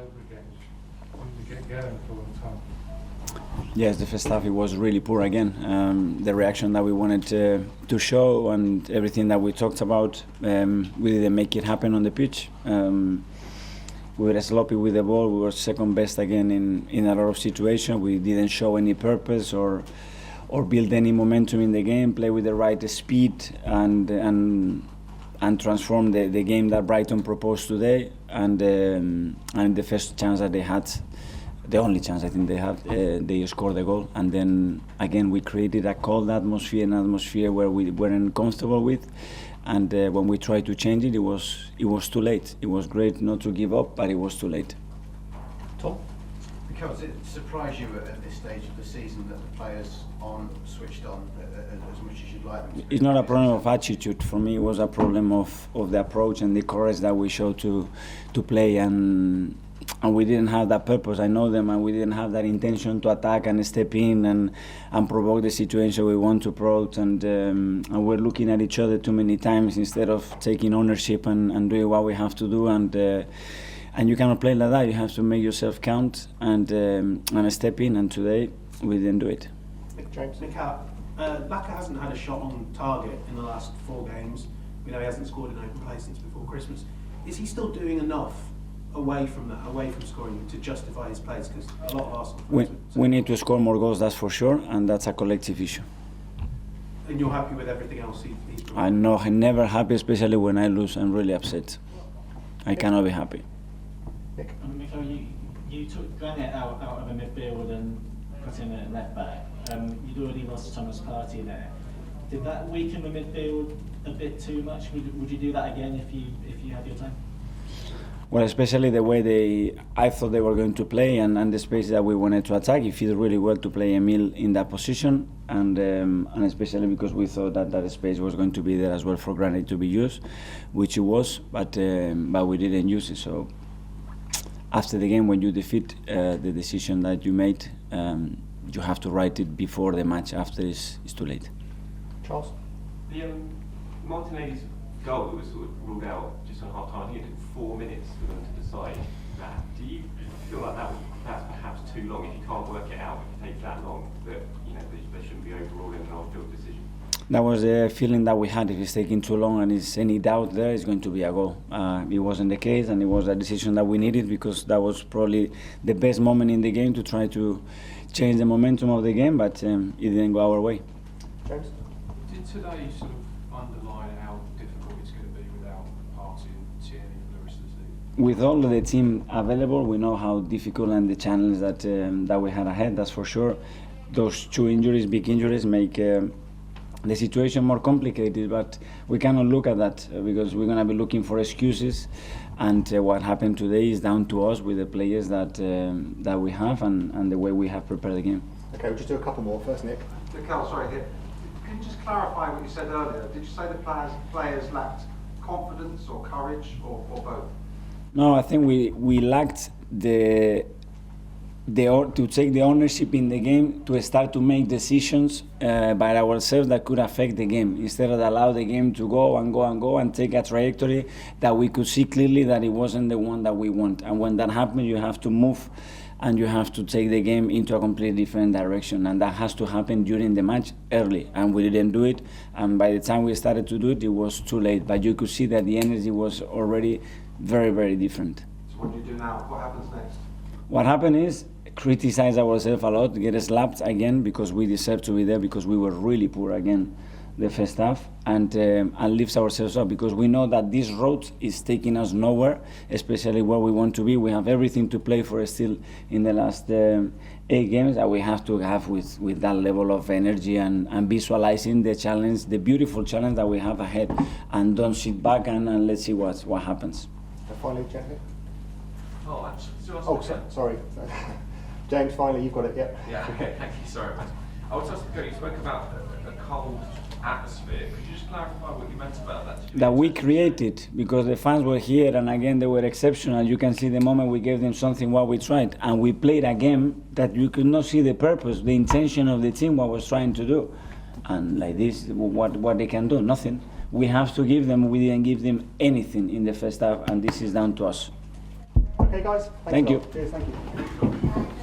over again. When you get going for a long time. Yes, the first half it was really poor again. The reaction that we wanted to show and everything that we talked about, we didn't make it happen on the pitch. We were sloppy with the ball. We were second best again in a lot of situations. We didn't show any purpose or build any momentum in the game. Play with the right speed and transform the game that Brighton proposed today. And the first chance that they had, the only chance I think they had, they scored the goal. And then again we created a cold atmosphere, an atmosphere where we weren't comfortable with. And when we tried to change it, it was too late. It was great not to give up, but it was too late. Tom? Because it surprised you at this stage of the season that the players aren't switched on as much as you'd like them to be? It's not a problem of attitude. For me, it was a problem of the approach and the courage that we showed to play, and we didn't have that purpose. I know them, and we didn't have that intention to attack and step in and provoke the situation we want to provoke. And we're looking at each other too many times instead of taking ownership and doing what we have to do. And you cannot play like that. You have to make yourself count and step in. And today we didn't do it. James? Laka hasn't had a shot on target in the last 4 games. We know he hasn't scored in open play since before Christmas. Is he still doing enough away from scoring, to justify his place? Because a lot of Arsenal fans we need to score more goals, that's for sure, and that's a collective issue. And you're happy with everything else he's doing? I'm never happy, especially when I lose. I'm really upset. I cannot be happy. Mikel, you took Granit out of the midfield and put him at left back. You'd already lost Thomas Partey there. Did that weaken the midfield a bit too much? Would you do that again if you had your time? Well, especially the way I thought they were going to play and the space that we wanted to attack. It fit really well to play Emil in that position, and especially because we thought that space was going to be there as well for Granit to be used, which it was, but we didn't use it. So after the game, when you defeat the decision that you made, you have to write it before the match. After it's too late. Charles? The Martinelli's goal that was sort of ruled out just on half time, I think it took 4 minutes for them to decide that. Do you feel like that's perhaps too long? If you can't work it out, if it takes that long, that they shouldn't be overruling an on-field decision? That was the feeling that we had. If it's taking too long and there's any doubt there, it's going to be a goal. It wasn't the case, and it was a decision that we needed because that was probably the best moment in the game to try to change the momentum of the game, but it didn't go our way. James? Did today sort of underline how difficult it's going to be without Partey and Tierney for the rest of the season? With all of the team available, we know how difficult and the challenge that we had ahead, that's for sure. Those 2 injuries, big injuries, make the situation more complicated, but we cannot look at that because we're going to be looking for excuses, and what happened today is down to us with the players that we have and the way we have prepared the game. Okay, we'll just do a couple more. First, Nick. Mikel, sorry, here. Can you just clarify what you said earlier? Did you say the players lacked confidence or courage or both? No, I think we lacked to take the ownership in the game, to start to make decisions by ourselves that could affect the game, instead of allow the game to go and take a trajectory that we could see clearly that it wasn't the one that we want. And when that happens, you have to move and you have to take the game into a completely different direction, and that has to happen during the match early, and we didn't do it, and by the time we started to do it, it was too late. But you could see that the energy was already very, very different. So what do you do now? What happens next? What happened is criticize ourselves a lot, get slapped again because we deserve to be there, because we were really poor again the first half, and lift ourselves up, because we know that this road is taking us nowhere, especially where we want to be. We have everything to play for still in the last 8 games that we have to have with that level of energy and visualizing the challenge, the beautiful challenge that we have ahead, and don't sit back and let's see what happens. And finally, Jack. Oh, Sorry. James, finally, you've got it, yep. Yeah, okay, thank you, sorry. I was just going to spoke about a cold atmosphere. Could you just clarify what you meant about that? That we created, because the fans were here, and again, they were exceptional. You can see the moment we gave them something, what we tried. And we played a game that you could not see the purpose, the intention of the team, what was trying to do. And like this, what they can do? Nothing. We have to give them, we didn't give them anything in the first half, and this is down to us. Okay, guys. Thanks Thank a you. lot. Cheers. Thank you.